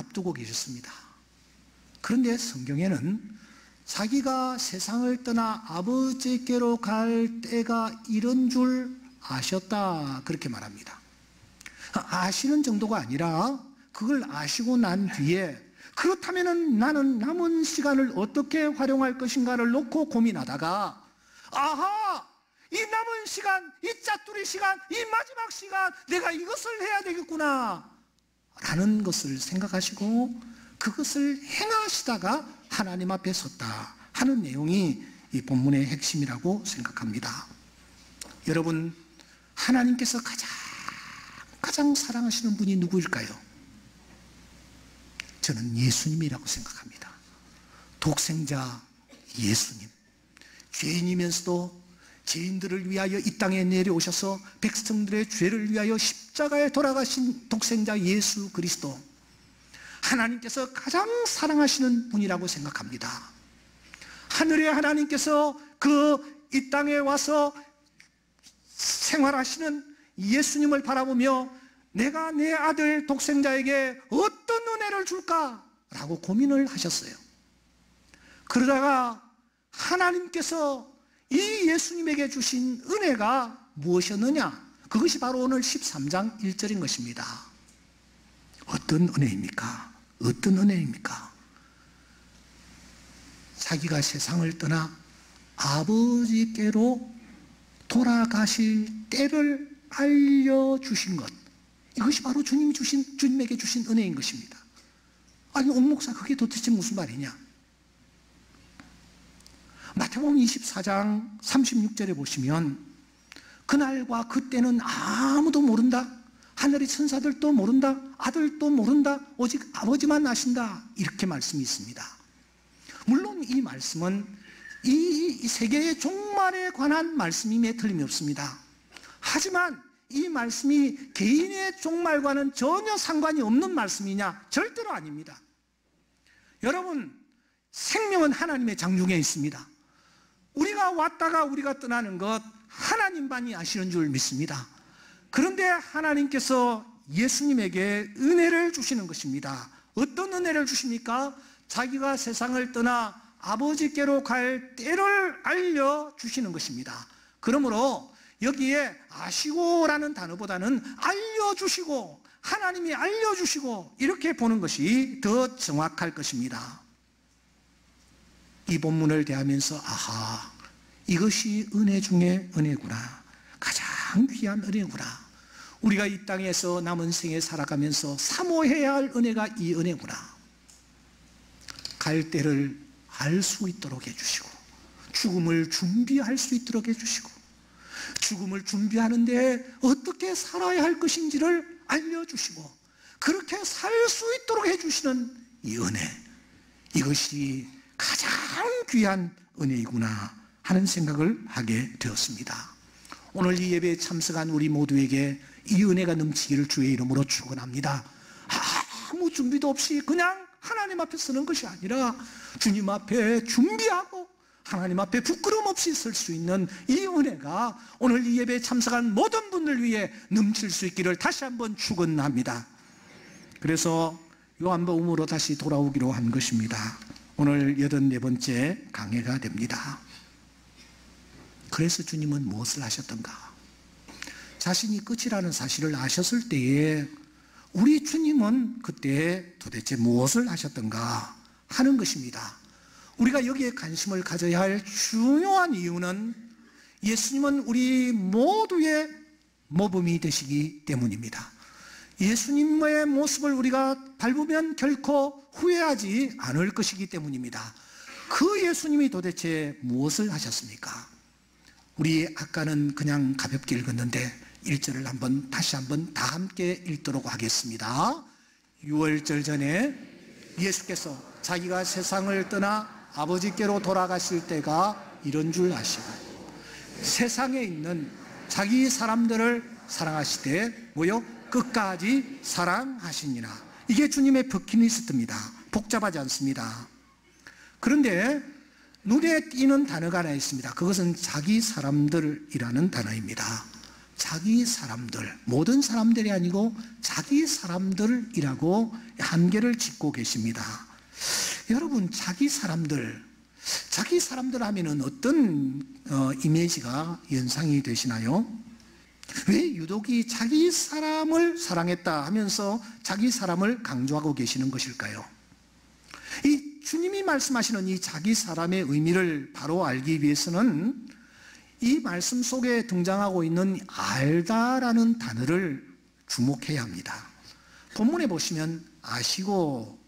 앞두고 계셨습니다. 그런데 성경에는 자기가 세상을 떠나 아버지께로 갈 때가 이런 줄 아셨다, 그렇게 말합니다. 아시는 정도가 아니라 그걸 아시고 난 뒤에 그렇다면 나는 남은 시간을 어떻게 활용할 것인가를 놓고 고민하다가, 아하! 이 남은 시간, 이 짜투리 시간, 이 마지막 시간, 내가 이것을 해야 되겠구나 라는 것을 생각하시고 그것을 행하시다가 하나님 앞에 섰다 하는 내용이 이 본문의 핵심이라고 생각합니다. 여러분, 하나님께서 가장 사랑하시는 분이 누구일까요? 저는 예수님이라고 생각합니다. 독생자 예수님, 죄인이면서도 죄인들을 위하여 이 땅에 내려오셔서 백성들의 죄를 위하여 십자가에 돌아가신 독생자 예수 그리스도, 하나님께서 가장 사랑하시는 분이라고 생각합니다. 하늘의 하나님께서 이 땅에 와서 생활하시는 예수님을 바라보며 내가 내 아들 독생자에게 어떤 은혜를 줄까라고 고민을 하셨어요. 그러다가 하나님께서 이 예수님에게 주신 은혜가 무엇이었느냐? 그것이 바로 오늘 13장 1절인 것입니다. 어떤 은혜입니까? 어떤 은혜입니까? 자기가 세상을 떠나 아버지께로 돌아가실 때를 알려주신 것, 이것이 바로 주님에게 주신 은혜인 것입니다. 아니, 옥 목사, 그게 도대체 무슨 말이냐? 마태복음 24장 36절에 보시면 그날과 그때는 아무도 모른다, 하늘의 천사들도 모른다, 아들도 모른다, 오직 아버지만 아신다, 이렇게 말씀이 있습니다. 물론 이 말씀은 이 세계의 종말에 관한 말씀임에 틀림이 없습니다. 하지만 이 말씀이 개인의 종말과는 전혀 상관이 없는 말씀이냐? 절대로 아닙니다. 여러분, 생명은 하나님의 장중에 있습니다. 우리가 왔다가 우리가 떠나는 것 하나님만이 아시는 줄 믿습니다. 그런데 하나님께서 예수님에게 은혜를 주시는 것입니다. 어떤 은혜를 주십니까? 자기가 세상을 떠나 아버지께로 갈 때를 알려주시는 것입니다. 그러므로 여기에 아시고라는 단어보다는 알려주시고, 하나님이 알려주시고, 이렇게 보는 것이 더 정확할 것입니다. 이 본문을 대하면서 아하, 이것이 은혜 중에 은혜구나, 가장 귀한 은혜구나, 우리가 이 땅에서 남은 생에 살아가면서 사모해야 할 은혜가 이 은혜구나, 갈 때를 알 수 있도록 해주시고 죽음을 준비할 수 있도록 해주시고 죽음을 준비하는데 어떻게 살아야 할 것인지를 알려주시고 그렇게 살 수 있도록 해주시는 이 은혜, 이것이 가장 귀한 은혜이구나 하는 생각을 하게 되었습니다. 오늘 이 예배에 참석한 우리 모두에게 이 은혜가 넘치기를 주의 이름으로 축원합니다. 아무 준비도 없이 그냥 하나님 앞에 서는 것이 아니라 주님 앞에 준비하고 하나님 앞에 부끄럼 없이 설 수 있는 이 은혜가 오늘 이 예배에 참석한 모든 분들 위해 넘칠 수 있기를 다시 한번 축원합니다. 그래서 요한복음으로 다시 돌아오기로 한 것입니다. 오늘 84번째 강해가 됩니다. 그래서 주님은 무엇을 하셨던가? 자신이 끝이라는 사실을 아셨을 때에 우리 주님은 그때 도대체 무엇을 하셨던가 하는 것입니다. 우리가 여기에 관심을 가져야 할 중요한 이유는 예수님은 우리 모두의 모범이 되시기 때문입니다. 예수님의 모습을 우리가 밟으면 결코 후회하지 않을 것이기 때문입니다. 그 예수님이 도대체 무엇을 하셨습니까? 우리 아까는 그냥 가볍게 읽었는데 1절을 다시 한번 다 함께 읽도록 하겠습니다. 6월절 전에 예수께서 자기가 세상을 떠나 아버지께로 돌아가실 때가 이런 줄 아시고 세상에 있는 자기 사람들을 사랑하시되 끝까지 사랑하시니라. 이게 주님의 버킷리스트입니다. 복잡하지 않습니다. 그런데 눈에 띄는 단어가 하나 있습니다. 그것은 자기 사람들이라는 단어입니다. 자기 사람들, 모든 사람들이 아니고 자기 사람들이라고 한계를 짓고 계십니다. 여러분, 자기 사람들 하면은 어떤 이미지가 연상이 되시나요? 왜 유독이 자기 사람을 사랑했다 하면서 자기 사람을 강조하고 계시는 것일까요? 이 주님이 말씀하시는 이 자기 사람의 의미를 바로 알기 위해서는 이 말씀 속에 등장하고 있는 알다라는 단어를 주목해야 합니다. 본문에 보시면 아시고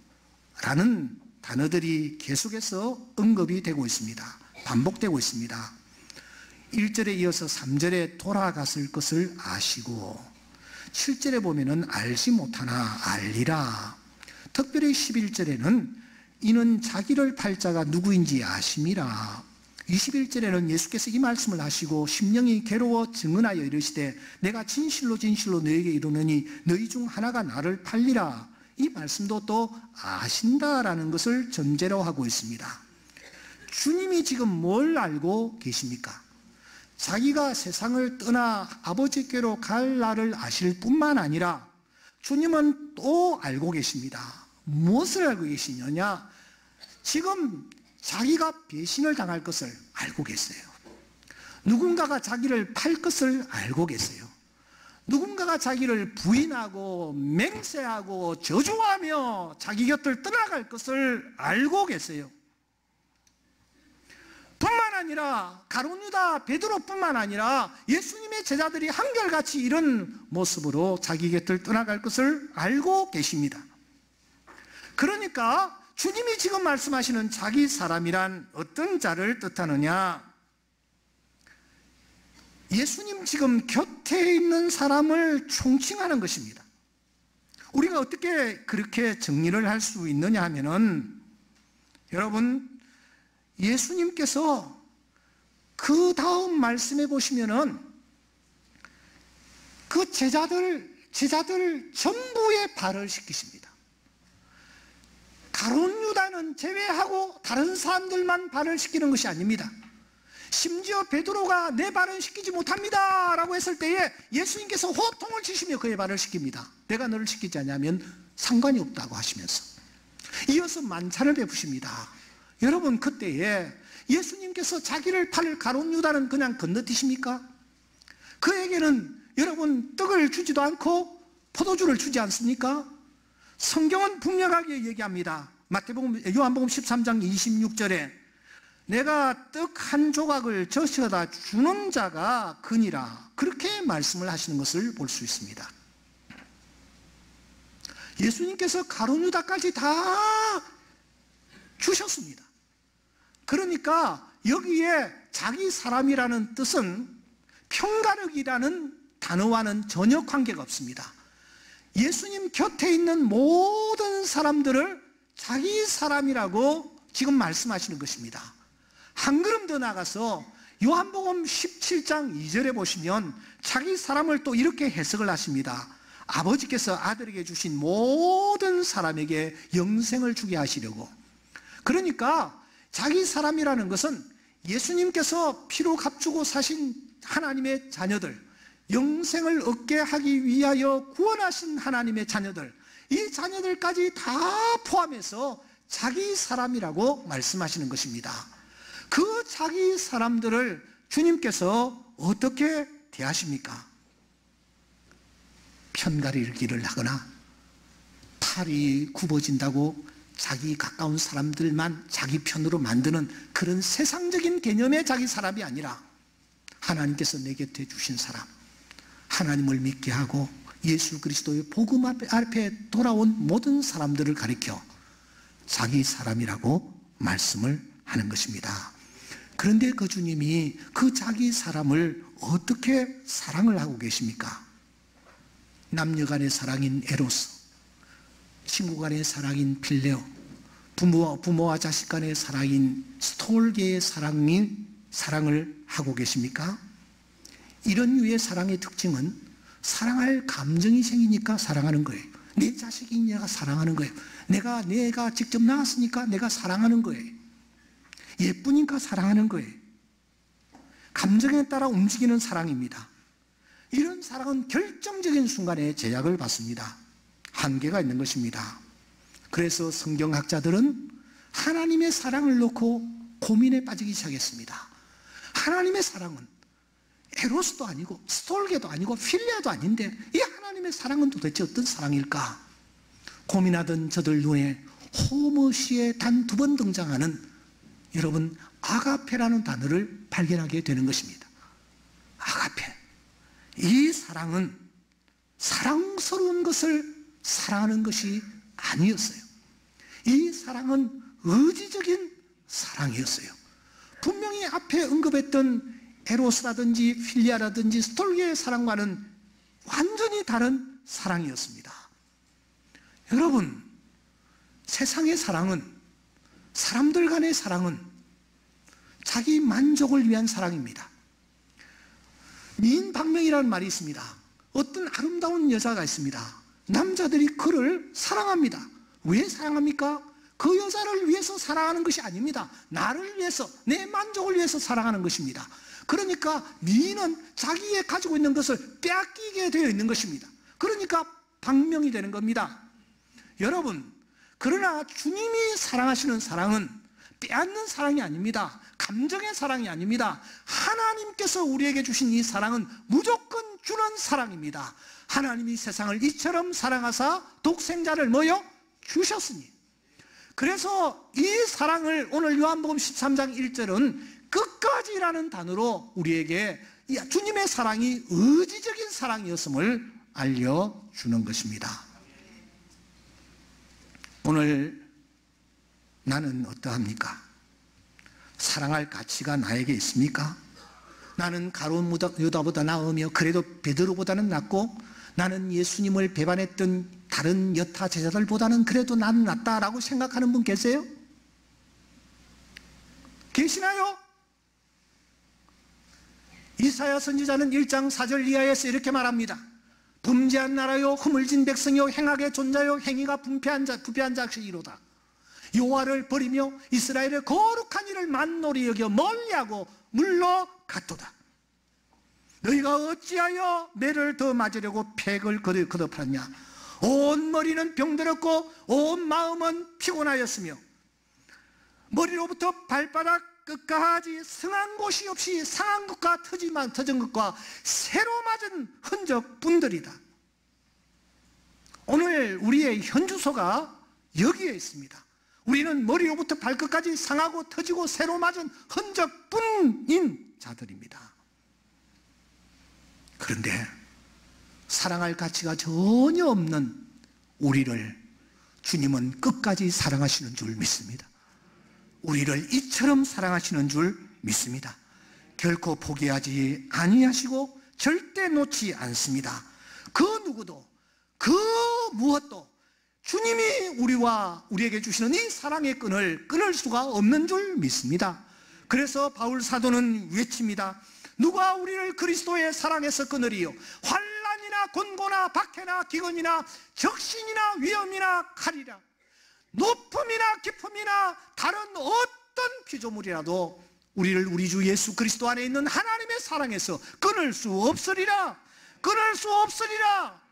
라는 단어들이 계속해서 언급이 되고 있습니다. 반복되고 있습니다. 1절에 이어서 3절에 돌아갔을 것을 아시고, 7절에 보면은 알지 못하나 알리라. 특별히 11절에는 이는 자기를 팔 자가 누구인지 아심이라. 21절에는 예수께서 이 말씀을 하시고 심령이 괴로워 증언하여 이르시되 내가 진실로 진실로 너에게 이르노니 너희 중 하나가 나를 팔리라. 이 말씀도 또 아신다라는 것을 전제로 하고 있습니다. 주님이 지금 뭘 알고 계십니까? 자기가 세상을 떠나 아버지께로 갈 날을 아실 뿐만 아니라 주님은 또 알고 계십니다. 무엇을 알고 계시느냐? 지금 자기가 배신을 당할 것을 알고 계세요. 누군가가 자기를 팔 것을 알고 계세요. 누군가가 자기를 부인하고 맹세하고 저주하며 자기 곁을 떠나갈 것을 알고 계세요. 뿐만 아니라 가룟 유다 베드로뿐만 아니라 예수님의 제자들이 한결같이 이런 모습으로 자기 곁을 떠나갈 것을 알고 계십니다. 그러니까 주님이 지금 말씀하시는 자기 사람이란 어떤 자를 뜻하느냐? 예수님 지금 곁에 있는 사람을 총칭하는 것입니다. 우리가 어떻게 그렇게 정리를 할 수 있느냐 하면은, 여러분, 예수님께서 그 다음 말씀해 보시면은 그 제자들 전부에 발을 씻기십니다. 가룟 유다는 제외하고 다른 사람들만 발을 씻기는 것이 아닙니다. 심지어 베드로가 내 발은 씻기지 못합니다 라고 했을 때에 예수님께서 호통을 치시며 그의 발을 씻깁니다. 내가 너를 씻기지 않냐면 상관이 없다고 하시면서 이어서 만찬을 베푸십니다. 여러분, 그때에 예수님께서 자기를 팔 가룟 유다는 그냥 건너뛰십니까? 그에게는 여러분 떡을 주지도 않고 포도주를 주지 않습니까? 성경은 분명하게 얘기합니다. 요한복음 13장 26절에 내가 떡 한 조각을 젖혀다 주는 자가 그니라, 그렇게 말씀을 하시는 것을 볼 수 있습니다. 예수님께서 가룟 유다까지 다 주셨습니다. 그러니까 여기에 자기 사람이라는 뜻은 편가르기라는 단어와는 전혀 관계가 없습니다. 예수님 곁에 있는 모든 사람들을 자기 사람이라고 지금 말씀하시는 것입니다. 한 걸음 더 나가서 요한복음 17장 2절에 보시면 자기 사람을 또 이렇게 해석을 하십니다. 아버지께서 아들에게 주신 모든 사람에게 영생을 주게 하시려고. 그러니까 자기 사람이라는 것은 예수님께서 피로 값주고 사신 하나님의 자녀들, 영생을 얻게 하기 위하여 구원하신 하나님의 자녀들, 이 자녀들까지 다 포함해서 자기 사람이라고 말씀하시는 것입니다. 그 자기 사람들을 주님께서 어떻게 대하십니까? 편가르기를 하거나 팔이 굽어진다고 자기 가까운 사람들만 자기 편으로 만드는 그런 세상적인 개념의 자기 사람이 아니라 하나님께서 내 곁에 주신 사람, 하나님을 믿게 하고 예수 그리스도의 복음 앞에 돌아온 모든 사람들을 가리켜 자기 사람이라고 말씀을 하는 것입니다. 그런데 그 주님이 그 자기 사람을 어떻게 사랑을 하고 계십니까? 남녀 간의 사랑인 에로스, 친구 간의 사랑인 필레오, 부모와 자식 간의 사랑인 스톨게의 사랑을 하고 계십니까? 이런 류의 사랑의 특징은 사랑할 감정이 생기니까 사랑하는 거예요. 내 자식이 내가 사랑하는 거예요. 내가 직접 낳았으니까 내가 사랑하는 거예요. 예쁘니까 사랑하는 거예요. 감정에 따라 움직이는 사랑입니다. 이런 사랑은 결정적인 순간에 제약을 받습니다. 한계가 있는 것입니다. 그래서 성경학자들은 하나님의 사랑을 놓고 고민에 빠지기 시작했습니다. 하나님의 사랑은 에로스도 아니고 스톨게도 아니고 필리아도 아닌데 이 하나님의 사랑은 도대체 어떤 사랑일까? 고민하던 저들 눈에 호머시에 단 2번 등장하는 여러분 아가페라는 단어를 발견하게 되는 것입니다. 아가페. 이 사랑은 사랑스러운 것을 사랑하는 것이 아니었어요. 이 사랑은 의지적인 사랑이었어요. 분명히 앞에 언급했던 에로스라든지 필리아라든지 스톨게의 사랑과는 완전히 다른 사랑이었습니다. 여러분, 세상의 사랑은, 사람들 간의 사랑은 자기 만족을 위한 사랑입니다. 미인방명이라는 말이 있습니다. 어떤 아름다운 여자가 있습니다. 남자들이 그를 사랑합니다. 왜 사랑합니까? 그 여자를 위해서 사랑하는 것이 아닙니다. 나를 위해서, 내 만족을 위해서 사랑하는 것입니다. 그러니까 미인은 자기의 가지고 있는 것을 빼앗기게 되어 있는 것입니다. 그러니까 방명이 되는 겁니다. 여러분, 그러나 주님이 사랑하시는 사랑은 빼앗는 사랑이 아닙니다. 감정의 사랑이 아닙니다. 하나님께서 우리에게 주신 이 사랑은 무조건 주는 사랑입니다. 하나님이 세상을 이처럼 사랑하사 독생자를 뭐요? 주셨으니. 그래서 이 사랑을 오늘 요한복음 13장 1절은 끝까지라는 단어로 우리에게 주님의 사랑이 의지적인 사랑이었음을 알려주는 것입니다. 오늘 나는 어떠합니까? 사랑할 가치가 나에게 있습니까? 나는 가룟 유다보다 나으며 그래도 베드로보다는 낫고 나는 예수님을 배반했던 다른 여타 제자들보다는 그래도 나는 낫다라고 생각하는 분 계세요? 계시나요? 이사야 선지자는 1장 4절 이하에서 이렇게 말합니다. 범죄한 나라요 허물진 백성이요 행악의 존자요 행위가 부패한 자식이로다. 여호와를 버리며 이스라엘의 거룩한 일을 만놀히 여겨 멀리하고 물러갔도다. 너희가 어찌하여 매를 더 맞으려고 팩을 거듭하느냐. 온 머리는 병들었고 온 마음은 피곤하였으며 머리로부터 발바닥 끝까지 상한 곳이 없이 상한 것과 터진 것과 새로 맞은 흔적뿐들이다. 오늘 우리의 현주소가 여기에 있습니다. 우리는 머리로부터 발끝까지 상하고 터지고 새로 맞은 흔적뿐인 자들입니다. 그런데 사랑할 가치가 전혀 없는 우리를 주님은 끝까지 사랑하시는 줄 믿습니다. 우리를 이처럼 사랑하시는 줄 믿습니다. 결코 포기하지 아니하시고 절대 놓지 않습니다. 그 누구도 그 무엇도 주님이 우리에게 주시는 이 사랑의 끈을 끊을 수가 없는 줄 믿습니다. 그래서 바울 사도는 외칩니다. 누가 우리를 그리스도의 사랑에서 끊으리요? 환난이나 곤고나 박해나 기근이나 적신이나 위험이나 칼이라. 높음이나 깊음이나 다른 어떤 피조물이라도 우리를 우리 주 예수 그리스도 안에 있는 하나님의 사랑에서 끊을 수 없으리라. 끊을 수 없으리라.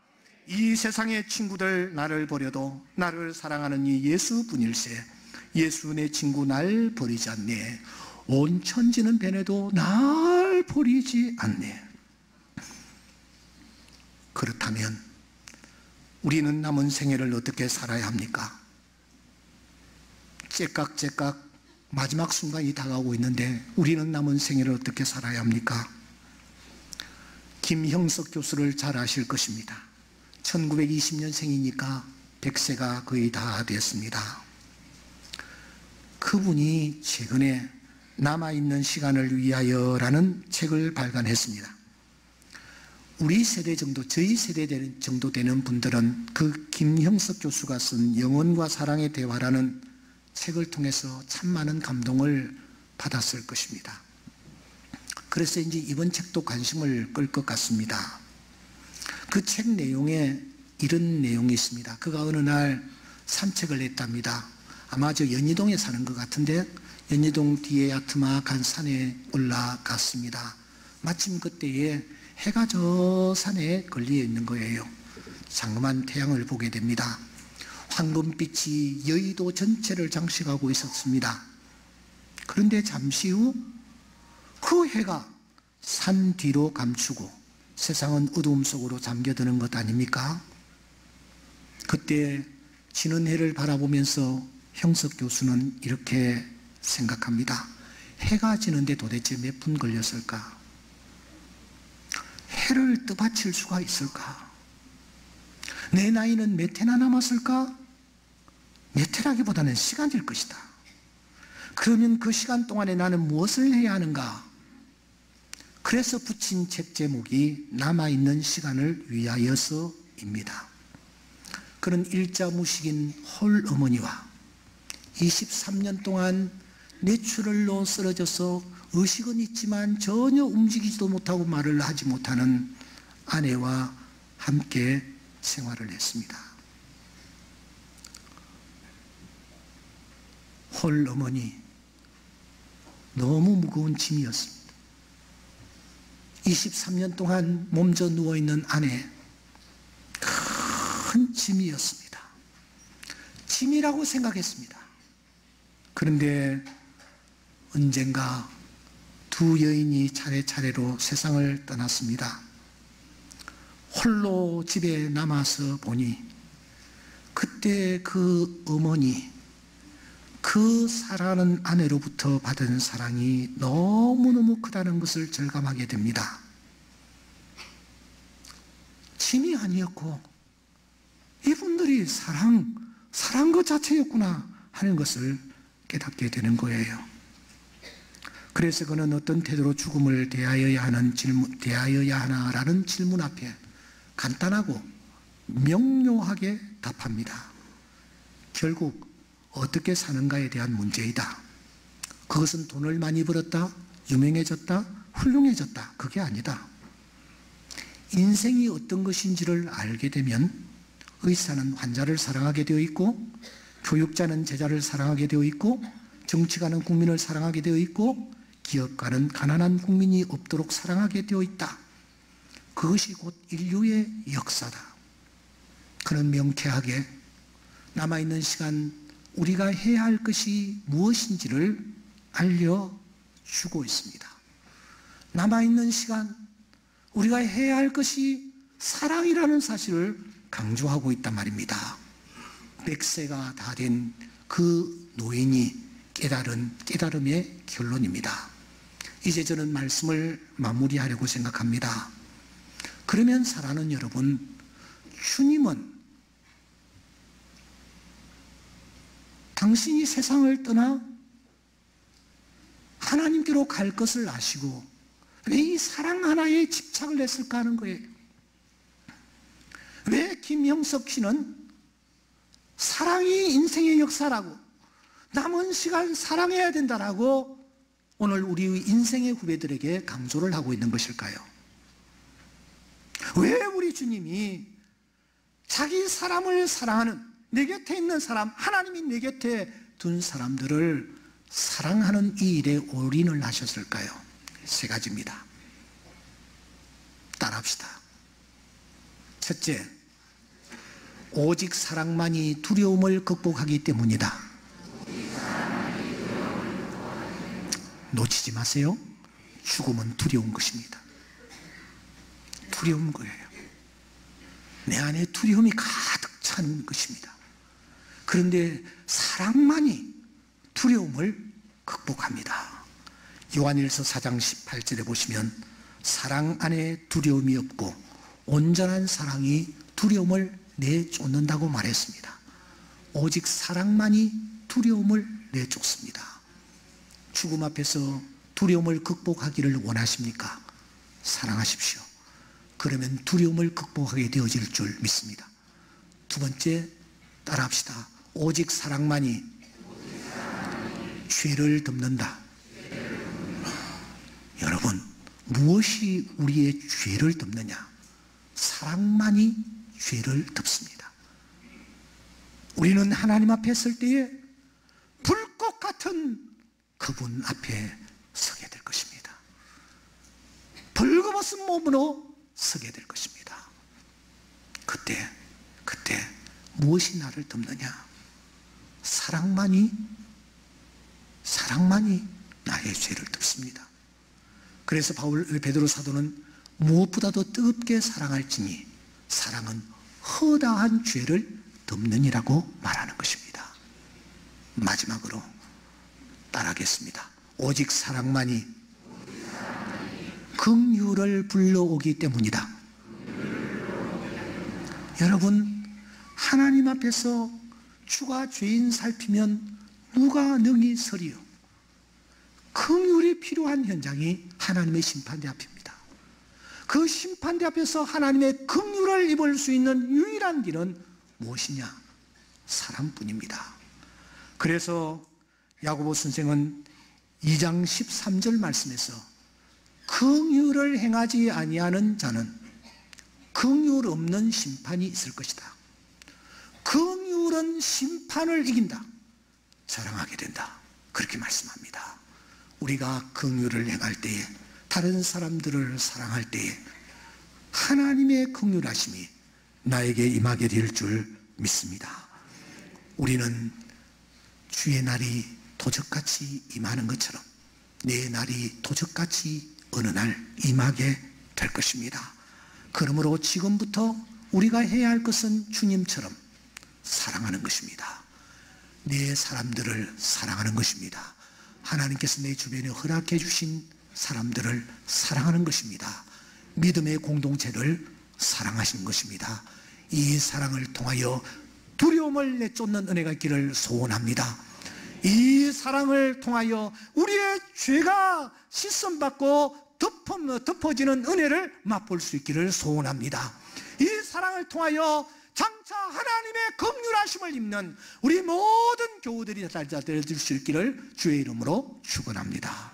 이 세상의 친구들 나를 버려도 나를 사랑하는 이 예수뿐일세. 예수 내 친구 날 버리지 않네. 온 천지는 배내도 날 버리지 않네. 그렇다면 우리는 남은 생애를 어떻게 살아야 합니까? 째깍째깍 마지막 순간이 다가오고 있는데 우리는 남은 생애를 어떻게 살아야 합니까? 김형석 교수를 잘 아실 것입니다. 1920년생이니까 100세가 거의 다 됐습니다. 그분이 최근에 남아있는 시간을 위하여라는 책을 발간했습니다. 우리 세대 정도, 저희 세대 정도 되는 분들은 그 김형석 교수가 쓴 영혼과 사랑의 대화라는 책을 통해서 참 많은 감동을 받았을 것입니다. 그래서 이제 이번 책도 관심을 끌 것 같습니다. 그 책 내용에 이런 내용이 있습니다. 그가 어느 날 산책을 했답니다. 아마 저 연희동에 사는 것 같은데 연희동 뒤에 야트막한 산에 올라갔습니다. 마침 그때에 해가 저 산에 걸려 있는 거예요. 장엄한 태양을 보게 됩니다. 황금빛이 여의도 전체를 장식하고 있었습니다. 그런데 잠시 후 그 해가 산 뒤로 감추고 세상은 어두움 속으로 잠겨드는 것 아닙니까? 그때 지는 해를 바라보면서 형석 교수는 이렇게 생각합니다. 해가 지는데 도대체 몇 분 걸렸을까? 해를 떠받칠 수가 있을까? 내 나이는 몇 해나 남았을까? 몇 해라기보다는 시간일 것이다. 그러면 그 시간 동안에 나는 무엇을 해야 하는가? 그래서 붙인 책 제목이 남아있는 시간을 위하여서입니다. 그는 일자무식인 홀 어머니와 23년 동안 뇌출혈로 쓰러져서 의식은 있지만 전혀 움직이지도 못하고 말을 하지 못하는 아내와 함께 생활을 했습니다. 홀 어머니, 너무 무거운 짐이었습니다. 23년 동안 몸져 누워있는 아내, 큰 짐이었습니다. 짐이라고 생각했습니다. 그런데 언젠가 두 여인이 차례차례로 세상을 떠났습니다. 홀로 집에 남아서 보니 그때 그 어머니, 그 사랑하는 아내로부터 받은 사랑이 너무너무 크다는 것을 절감하게 됩니다. 짐이 아니었고 이분들이 사랑 그 자체였구나 하는 것을 깨닫게 되는 거예요. 그래서 그는 어떤 태도로 죽음을 대하여야 하나라는 질문 앞에 간단하고 명료하게 답합니다. 결국 어떻게 사는가에 대한 문제이다. 그것은 돈을 많이 벌었다, 유명해졌다, 훌륭해졌다. 그게 아니다. 인생이 어떤 것인지를 알게 되면 의사는 환자를 사랑하게 되어 있고, 교육자는 제자를 사랑하게 되어 있고, 정치가는 국민을 사랑하게 되어 있고, 기업가는 가난한 국민이 없도록 사랑하게 되어 있다. 그것이 곧 인류의 역사다. 그는 명쾌하게 남아있는 시간 우리가 해야 할 것이 무엇인지를 알려주고 있습니다. 남아있는 시간 우리가 해야 할 것이 사랑이라는 사실을 강조하고 있단 말입니다. 100세가 다 된 그 노인이 깨달은 깨달음의 결론입니다. 이제 저는 말씀을 마무리하려고 생각합니다. 그러면 사랑하는 여러분, 주님은 당신이 세상을 떠나 하나님께로 갈 것을 아시고 왜 이 사랑 하나에 집착을 했을까 하는 거예요. 왜 김형석 씨는 사랑이 인생의 역사라고, 남은 시간 사랑해야 된다라고 오늘 우리 인생의 후배들에게 강조를 하고 있는 것일까요? 왜 우리 주님이 자기 사람을 사랑하는, 내 곁에 있는 사람, 하나님이 내 곁에 둔 사람들을 사랑하는 이 일에 올인을 하셨을까요? 세 가지입니다. 따라합시다. 첫째, 오직 사랑만이 두려움을 극복하기 때문이다. 놓치지 마세요. 죽음은 두려운 것입니다. 두려운 거예요. 내 안에 두려움이 가득 찬 것입니다. 그런데 사랑만이 두려움을 극복합니다. 요한일서 4장 18절에 보시면 사랑 안에 두려움이 없고 온전한 사랑이 두려움을 내쫓는다고 말했습니다. 오직 사랑만이 두려움을 내쫓습니다. 죽음 앞에서 두려움을 극복하기를 원하십니까? 사랑하십시오. 그러면 두려움을 극복하게 되어질 줄 믿습니다. 두 번째, 따라합시다. 오직 사랑만이 죄를 덮는다. 여러분, 무엇이 우리의 죄를 덮느냐? 사랑만이 죄를 덮습니다. 우리는 하나님 앞에 설 때에 불꽃 같은 그분 앞에 서게 될 것입니다. 벌거벗은 몸으로 서게 될 것입니다. 그때 무엇이 나를 덮느냐? 사랑만이 나의 죄를 덮습니다. 그래서 베드로 사도는 무엇보다도 뜨겁게 사랑할지니 사랑은 허다한 죄를 덮느니라고 말하는 것입니다. 마지막으로 따라하겠습니다. 오직 사랑만이 긍휼을 불러오기 때문이다. 여러분, 하나님 앞에서 주가 죄인 살피면 누가 능히 서리요? 긍휼이 필요한 현장이 하나님의 심판대 앞입니다. 그 심판대 앞에서 하나님의 긍휼을 입을 수 있는 유일한 길은 무엇이냐? 사랑뿐입니다. 그래서 야고보 선생은 2장 13절 말씀에서 긍휼을 행하지 아니하는 자는 긍휼 없는 심판이 있을 것이다. 긍휼은 심판을 이긴다. 사랑하게 된다. 그렇게 말씀합니다. 우리가 긍휼을 행할 때에, 다른 사람들을 사랑할 때에 하나님의 긍휼하심이 나에게 임하게 될 줄 믿습니다. 우리는 주의 날이 도적같이 임하는 것처럼 내 날이 도적같이 어느 날 임하게 될 것입니다. 그러므로 지금부터 우리가 해야 할 것은 주님처럼 사랑하는 것입니다. 내 사람들을 사랑하는 것입니다. 하나님께서 내 주변에 허락해 주신 사람들을 사랑하는 것입니다. 믿음의 공동체를 사랑하시는 것입니다. 이 사랑을 통하여 두려움을 내쫓는 은혜가 있기를 소원합니다. 이 사랑을 통하여 우리의 죄가 씻음받고 덮어지는 은혜를 맛볼 수 있기를 소원합니다. 이 사랑을 통하여 장차 하나님의 긍휼하심을 입는 우리 모든 교우들이 될 수 있기를 주의 이름으로 축원합니다.